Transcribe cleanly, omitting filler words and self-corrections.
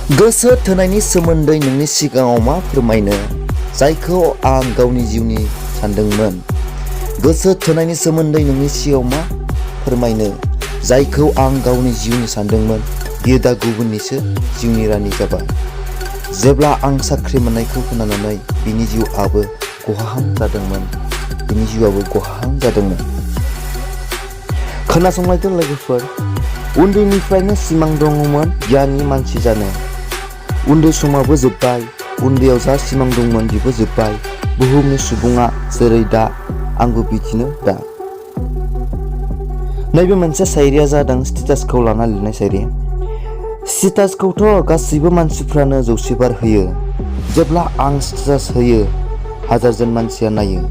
गोसो थोनायनि सोमोन्दै नोंनि सिगाङाव मा फोरमायनो जायखौ आं गावनि जिउनि सानदोंमोन। गोसो थोनायनि सोमोन्दै नोंनि सिगाङाव मा फोरमायनो जायखौ आं गावनि जिउनि सानदोंमोन। बियो दा गुबुननिसो जिउनि रानि जाबाय। जेब्ला आं साख्रि मोननायखौ खोनानानै बिनि जिउआबो गहाहां जादोंमोन। खोनासंलायदो लोगोफोर, उन्दैनिफ्रायनो सिमां दङमोन गियानि मानसि जानो। उन्दै समाबो जोब्बाय। उन्दैयाव जा सिमां दंमोन बेबो जोब्बाय। बुहुमनि सुबुङा जेरै दा आंबो बिदिनो दा। नैबे मोनसे शायरिया जादों स्टेटासखौ लाना लिरनाय शायरि। स्टेटासखौथ' गासैबो मानसिफ्रानो 100 बार होयो। जेब्ला आं स्टेटास होयो 1000 जन मानसिया नायो।